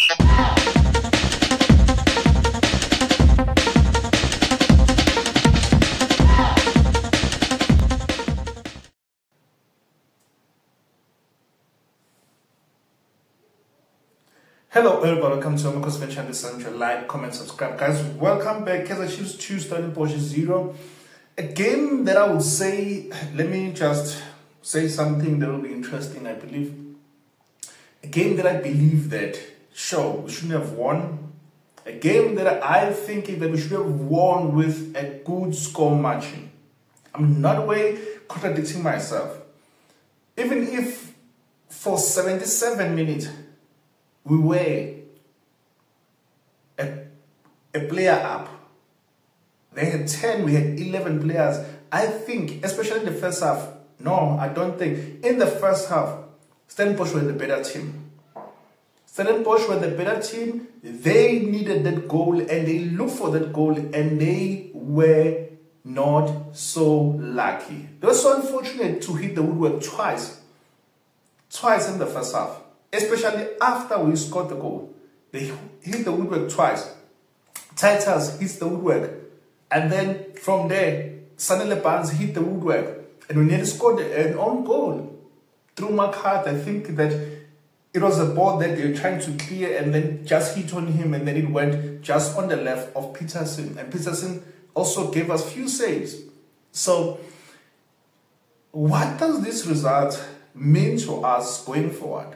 Hello everybody, welcome to Amakhosi channel. Like, comment, subscribe. Guys, welcome back. Kaizer Chiefs 2, Stellies 0. A game that I would say, let me just say something that will be interesting, I believe. A game that I believe that, sure, we shouldn't have won. A game that I think that we should have won with a good score margin. I'm not way contradicting myself. Even if for 77 minutes, we were a player up. They had 10, we had 11 players. I think, especially in the first half, no, I don't think. In the first half, Stellies were the better team. Stellies were the better team. They needed that goal and they looked for that goal and they were not so lucky. They were so unfortunate to hit the woodwork twice. Twice in the first half. Especially after we scored the goal. They hit the woodwork twice. Titus hits the woodwork. And then from there, Sanele Barnes hit the woodwork. And we nearly scored an own goal. Through Amakhosi, I think that it was a ball that they were trying to clear and then just hit on him. And then it went just on the left of Peterson. And Peterson also gave us few saves. So, what does this result mean to us going forward?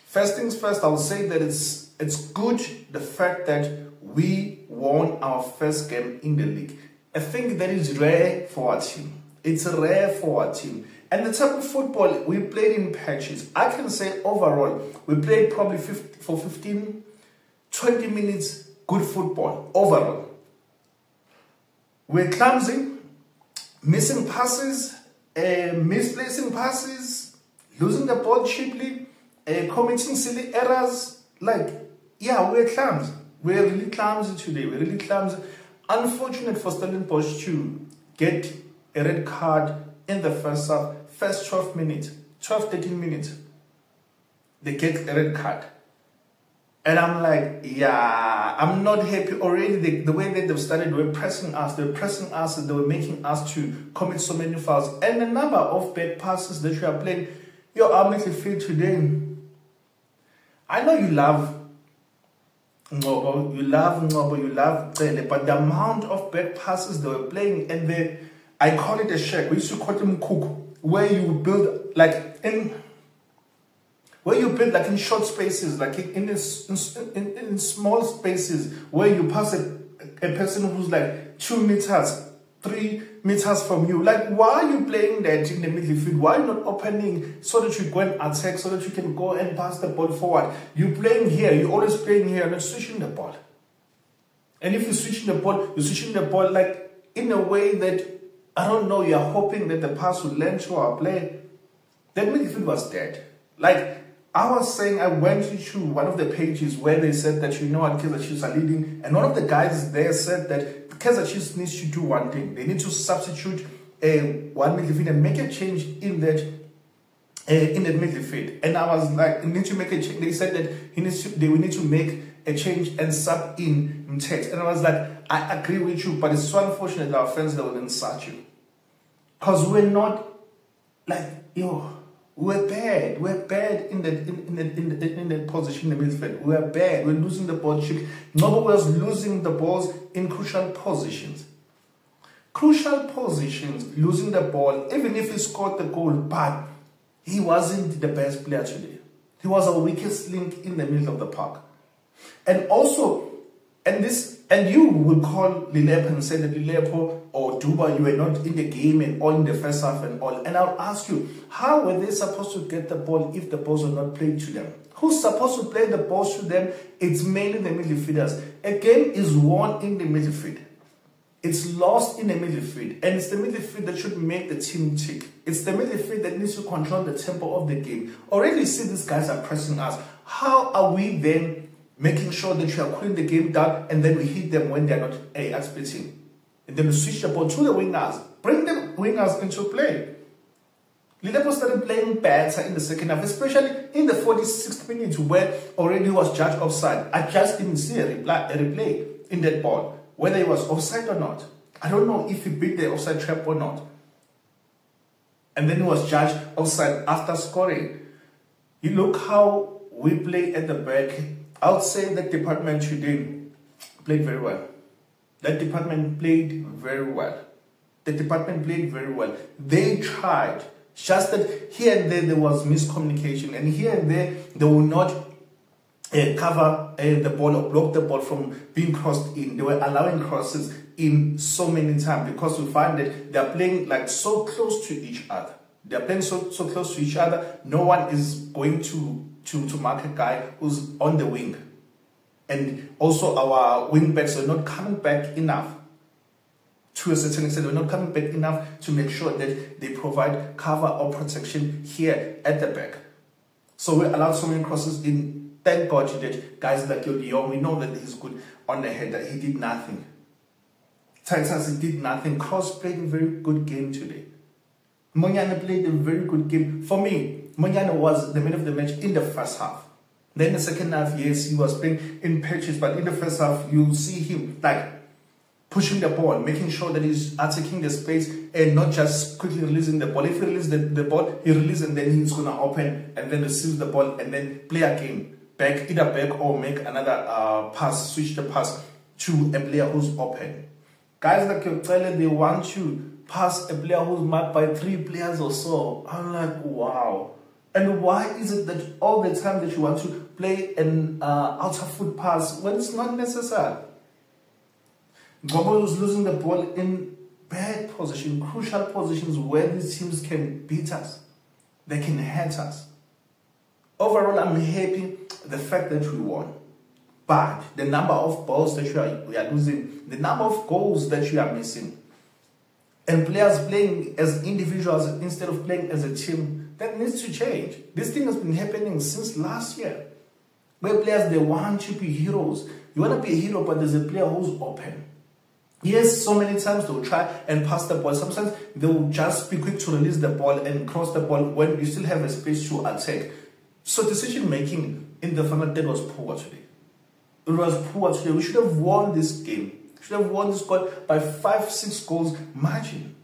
First things first, I would say that it's good the fact that we won our first game in the league. I think that is rare for our team. It's rare for our team. And the type of football we played in patches, I can say overall, we played probably for 15, 20 minutes good football overall. We're clumsy, missing passes, misplacing passes, losing the ball cheaply, committing silly errors. Like, yeah, we're clumsy. We're really clumsy today. We're really clumsy. Unfortunate for Stellies to get a red card in the first half, first 12 minutes, 12, 13 minutes. They get a red card. And I'm like, yeah, I'm not happy already. The way that they've started, they were pressing us. They were pressing us and they were making us to commit so many fouls. And the number of bad passes that you are playing, your Amakhosi today. I know you love Ngobo, you love Cele, but the amount of bad passes they were playing, and I call it a shack. We used to call them cook, where you build like in short spaces, like in small spaces, where you pass a person who's like 2 meters, 3 meters from you. Like, why are you playing that in the midfield? Why are you not opening so that you go and attack, so that you can go and pass the ball forward? You're playing here, you're always playing here, not switching the ball. And if you're switching the ball like in a way that, I don't know, you're hoping that the pass will land to our player. That midfield was dead. Like, I was saying, I went to one of the pages where they said that, you know what, Kaizer Chiefs are leading, and one of the guys there said that Kaizer Chiefs needs to do one thing. They need to substitute one midfield and make a change in that midfield. And I was like, we need to make a change. They said that we need to make a change and sub in Mtex. And I was like, I agree with you, but it's so unfortunate that our friends that wouldn't start you. Because we're not like, we're bad. We're bad in the position in the midfield. We're bad. We're losing the ball cheap. Nobody was losing the balls in crucial positions. Crucial positions, losing the ball, even if he scored the goal, but he wasn't the best player today. He was our weakest link in the middle of the park. And also, and you will call Lilepo and say that Lilepo or Duba, you were not in the game and all in the first half and all. And I'll ask you, how were they supposed to get the ball if the balls were not played to them? Who's supposed to play the balls to them? It's mainly the midfielders. A game is won in the midfield. It's lost in the midfield. And it's the midfield that should make the team tick. It's the midfield that needs to control the tempo of the game. Already see these guys are pressing us. How are we then making sure that you are cooling the game down and then we hit them when they're not expecting? And then we switch the ball to the wingers. Bring the wingers into play. Liverpool started playing better in the second half, especially in the 46th minute where already he was judged offside. I just didn't see a replay in that ball, whether he was offside or not. I don't know if he beat the offside trap or not. And then he was judged offside after scoring. You look how we play at the back. I would say that department today played very well. That department played very well. The department played very well. They tried. Just that here and there was miscommunication, and here and there they will not cover the ball or block the ball from being crossed in. They were allowing crosses in so many times because we find that they are playing like so close to each other. They are playing so close to each other. No one is going to mark a guy who's on the wing, and also our wing backs are not coming back enough. To a certain extent, we're not coming back enough to make sure that they provide cover or protection here at the back. So we allowed so many crosses in. Thank God that guys like Young, we know that he's good on the header. He did nothing. Titus did nothing. Cross played a very good game today. Monyane played a very good game. For me, Monyane was the man of the match in the first half. Then the second half, yes, he was playing in patches, but in the first half, you see him like pushing the ball, making sure that he's attacking the space and not just quickly releasing the ball. If he releases the ball, he releases and then he's going to open and then receives the ball and then play again. Either back or make another pass, switch the pass to a player who's open. Guys like Kaizer, they want to pass a player who's marked by 3 players or so. I'm like, wow. And why is it that all the time that you want to play an outer foot pass when it's not necessary? Gobo was losing the ball in bad position, crucial positions where these teams can beat us. They can hurt us. Overall, I'm happy the fact that we won. But the number of balls that we are losing, the number of goals that you are missing, and players playing as individuals instead of playing as a team, that needs to change. This thing has been happening since last year. Where players, they want to be heroes. You want to be a hero, but there's a player who's open. Yes, so many times they'll try and pass the ball. Sometimes they'll just be quick to release the ball and cross the ball when you still have a space to attack. So decision making in the final third was poor today. It was poor today. We should have won this game. We should have won this goal by 5-6 goals margin.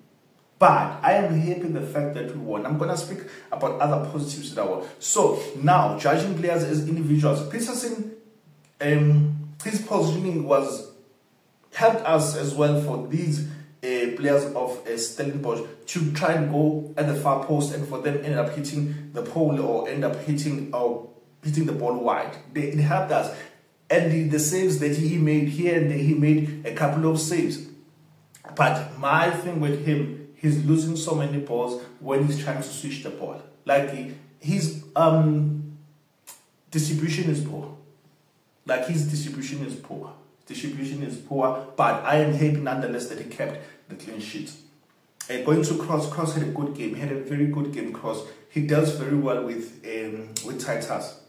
But I am happy the fact that we won. I'm going to speak about other positives that were. So now, judging players as individuals, Peterson, his positioning helped us as well for these players of Stellies to try and go at the far post, and for them end up hitting the pole or end up hitting the ball wide. It helped us. And the saves that he made here and there, he made a couple of saves. But my thing with him, he's losing so many balls when he's trying to switch the ball. Like his distribution is poor. But I am happy nonetheless that he kept the clean sheet. Going to Cross had a good game. He had a very good game, Cross. He dealt very well with Titus.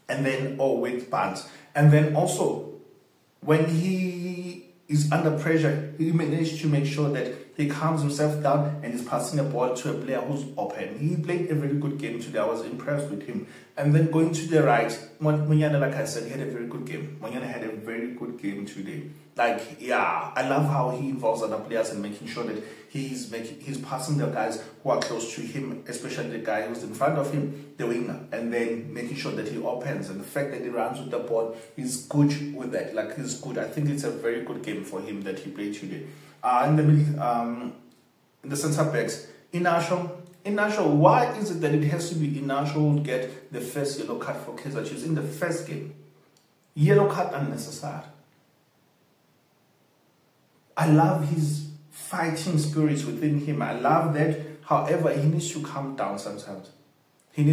And then, with Barnes. And then also, when he is under pressure, he managed to make sure that he calms himself down and is passing the ball to a player who's open. He played a very good game today. I was impressed with him. And then going to the right, Monyane, like I said, he had a very good game. Monyane had a very good game today. I love how he involves other players and making sure that he's passing the guys who are close to him, especially the guy who's in front of him, the winger, and then making sure that he opens. And the fact that he runs with the ball, he's good with that. He's good. I think it's a very good game for him that he played today. In the middle, in the centre backs, Inasho, why is it that it has to be Inasho who will get the first yellow card for Kaizer Chiefs in the first game? Yellow card unnecessary. I love his fighting spirits within him. I love that. However, he needs to calm down sometimes. And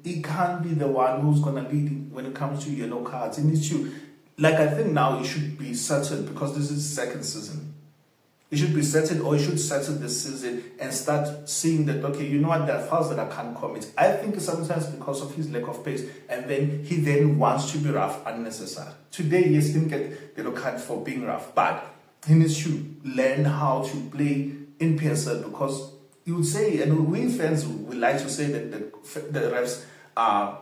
he can't be the one who's going to lead when it comes to yellow cards. He needs to, I think now he should be settled because this is second season. He should be settled, or he should settle this season and start seeing that, okay, you know what, there are fouls that I can't commit. I think sometimes because of his lack of pace, and then he then wants to be rough unnecessary. Today, yes, he didn't get the yellow card for being rough, but he needs to learn how to play in PSL because you would say, and we fans would like to say that the refs are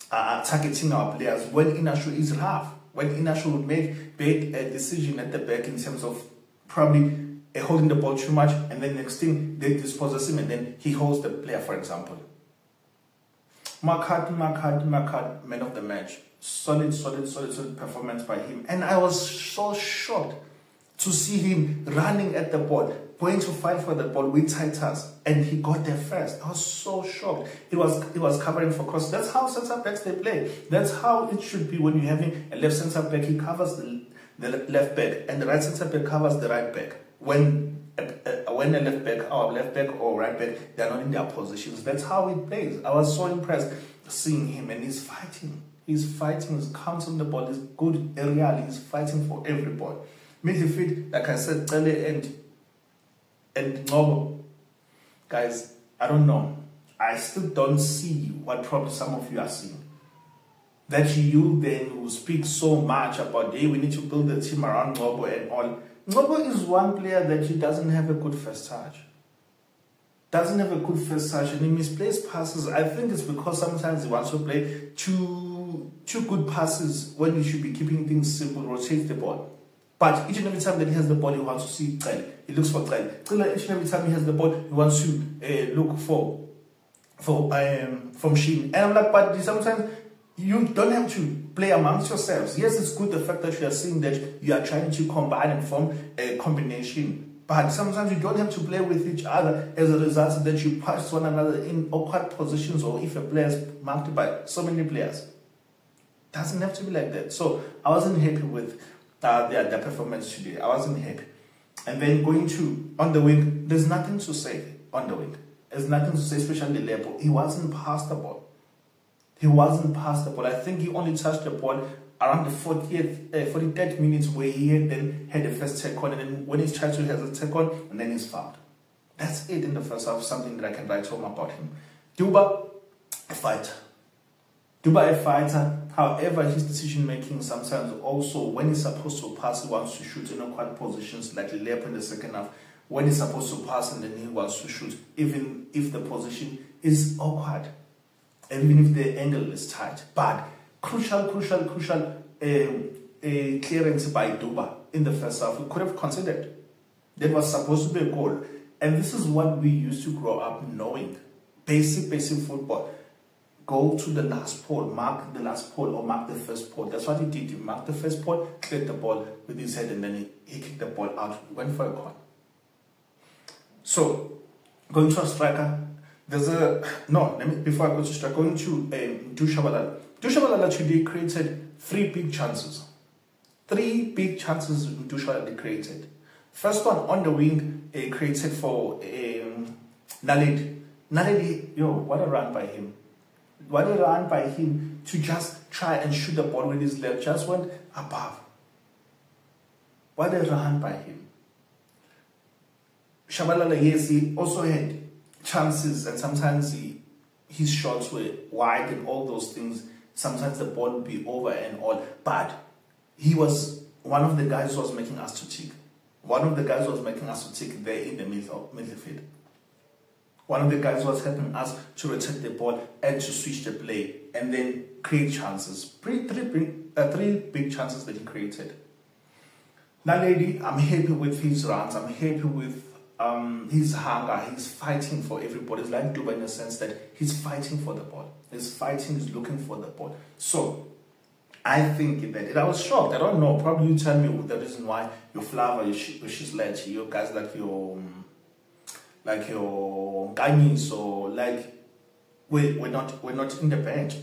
targeting our players when Inashu is rough. When Inashu would make a decision at the back in terms of probably holding the ball too much, and then next thing they dispossess him, and then he holds the player, for example. Makat, man of the match. Solid performance by him. And I was so shocked to see him running at the ball, going to fight for the ball with Titus, and he got there first. I was so shocked. He was covering for cross. That's how centre backs they play. That's how it should be when you're having a left centre back. He covers the left back, and the right centre back covers the right back. When a left back or right back, they're not in their positions. That's how he plays. I was so impressed seeing him, and he's fighting. He's counting the ball. He's good aerially. He's fighting for every ball. Midfield, like I said, Stellies and Ngobo. Guys, I don't know. I still don't see what probably some of you are seeing. That you then will speak so much about, hey, we need to build the team around Ngobo and all. Ngobo is one player that he doesn't have a good first touch. And he misplays passes. I think it's because sometimes he wants to play too good passes when he should be keeping things simple, rotate the ball. But each and every time that he has the ball, he wants to see Stellies. He looks for Stellies. Each and every time he has the ball, he wants to look for Sheen. And I'm like, but sometimes you don't have to play amongst yourselves. Yes, it's good the fact that you are seeing that you are trying to combine and form a combination. But sometimes you don't have to play with each other as a result that you pass one another in awkward positions, or if a player is marked by so many players. Doesn't have to be like that. So I wasn't happy with their performance today. I wasn't happy. And then going to on the wing, there's nothing to say on the wing. There's nothing to say, especially Lepo. He wasn't past the ball. I think he only touched the ball around the 43rd minutes, where he had the first take on, and then when he's tried to have a take on, and then he's fouled. That's it in the first half, something that I can write home about him. Duba, a fighter. However, his decision making sometimes also, when he's supposed to pass, he wants to shoot in awkward positions, like Lepo in the second half. When he's supposed to pass, and then he wants to shoot, even if the position is awkward, even if the angle is tight. But crucial clearance by Duba in the first half. We could have considered. That was supposed to be a goal. And this is what we used to grow up knowing. Basic football. Go to the last pole, mark the last pole, or mark the first pole. That's what he did. He marked the first pole, cleared the ball with his head, and then he kicked the ball out, went for a goal. So, going to a striker, before I go to striker, going to Dushabalala. Dushabalala today created 3 big chances. 3 big chances Dushabalala created. First one on the wing, created for Naledi. Naledi, what a run by him. What a run by him to just try and shoot the ball with his left, just went above. What a run by him. Shabalala, yes, he also had chances, and sometimes his shots were wide and all those things. Sometimes the ball would be over and all. But he was one of the guys who was making us to tick. One of the guys who was making us to tick there in the midfield. One of the guys was helping us to rotate the ball and to switch the play and then create chances. 3 big chances that he created. Naledi, I'm happy with his runs. I'm happy with his hunger. He's fighting for everybody. It's like Duba in the sense that he's fighting for the ball. He's looking for the ball. So, I think that, and I was shocked. I don't know. Probably you tell me the reason why your Flava, your Shislet, your guys like your Gainis, or we're not in the bench.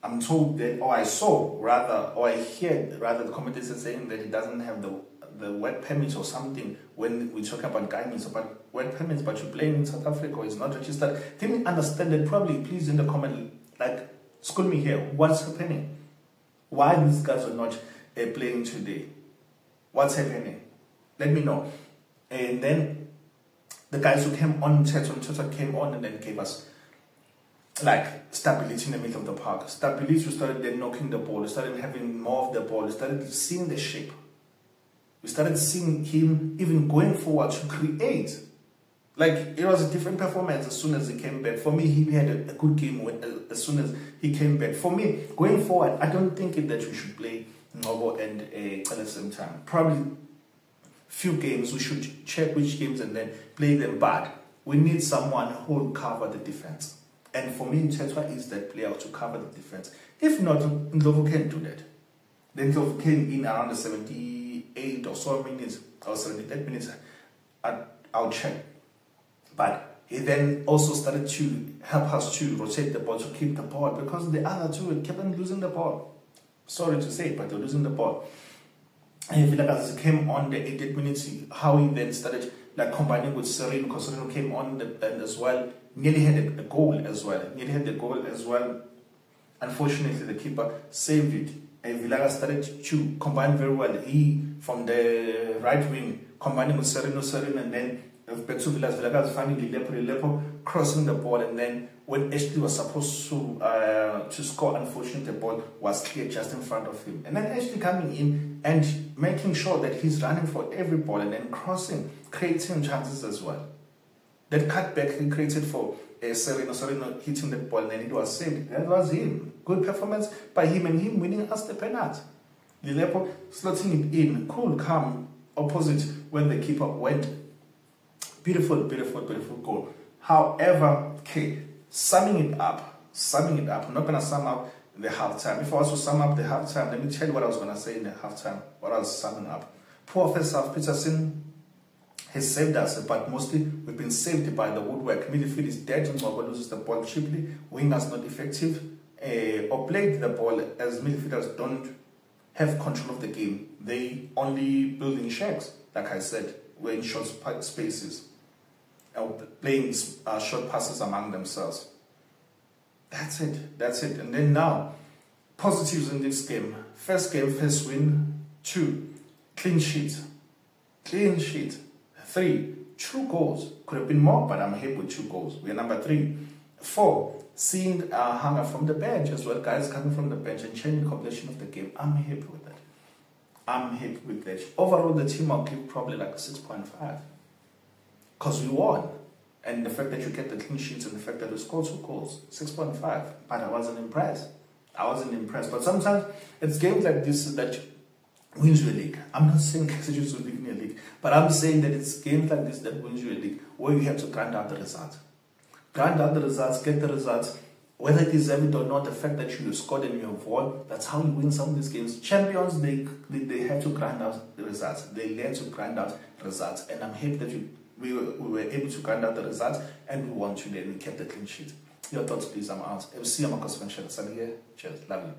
I'm told that, or I heard the commentators saying that he doesn't have the work permit or something when we talk about Gainis, about work permits, but you're playing in South Africa or it's not registered. Didn't understand it. Probably please in the comment, school me here. What's happening? Why these guys are not playing today? What's happening? Let me know. And then the guys who came on Twitter came on and then gave us stability in the middle of the park. Stability, we started then knocking the ball. We started having more of the ball. We started seeing the shape. We started seeing him even going forward to create. Like, it was a different performance as soon as he came back. For me, he had a good game as soon as he came back. For me, going forward, I don't think that we should play Ngobo and at the same time. Probably few games, we should check which games and then play them. But we need someone who will cover the defense. And for me, Tetwa is that player to cover the defense. If not, Ndlovu can do that. Then Ndlovu came in around the 78 or so minutes, or 78 minutes. I'll check. But he then also started to help us to rotate the ball, to keep the ball, because the other two kept on losing the ball. Sorry to say, but they're losing the ball. And I feel like as he came on the 88 minutes, how he then started like combining with Sereno, because Sereno came on the end as well, nearly had a goal as well. Unfortunately, the keeper saved it. And Villaga started to combine very well. He, from the right wing, combining with Sereno, and then back to Villaga was finding Lepo crossing the ball, and then when Ashley was supposed to score, unfortunately the ball was clear just in front of him. And then Ashley coming in and making sure that he's running for every ball and then crossing, creating chances as well. That cutback he created for Sereno hitting the ball, and then it was saved. That was him. Good performance by him, and him winning us the penalty. Lepo slotting it in, cool, calm, opposite when the keeper went. Beautiful goal. However, okay, summing it up, I'm not going to sum up the halftime. If I was to sum up the halftime, let me tell you what I was going to say in the halftime, what I was summing up. Poor first half, Peterson has saved us, but mostly we've been saved by the woodwork. Midfield is dead, and Ngobo loses the ball cheaply, wingers not effective, or played the ball as midfielders don't have control of the game. They only building shacks, like I said, we're in short spaces, playing short passes among themselves. That's it. And then now, positives in this game. First game, first win. 2, clean sheet. 3, 2 goals. Could have been more, but I'm happy with 2 goals. We're number 3. 4, seeing hunger from the bench as well. Guys coming from the bench and changing completion of the game. I'm happy with that. Overall, the team I'll give probably like a 6.5. Because we won. And the fact that you get the clean sheets and the fact that we scored 2 goals, 6.5. But I wasn't impressed. But sometimes it's games like this that wins you a league. I'm not saying Kaizer will win a league, but I'm saying that it's games like this that wins you a league, where you have to grind out the results. Get the results. Whether it is it or not, the fact that you have scored and you have won, that's how you win some of these games. Champions, they have to grind out the results. They learn to grind out results. And I'm happy that we were able to grind out the results, and we won today and we kept the clean sheet. Your thoughts, please. I'm out. FC Amakhosi. Cheers. Love you.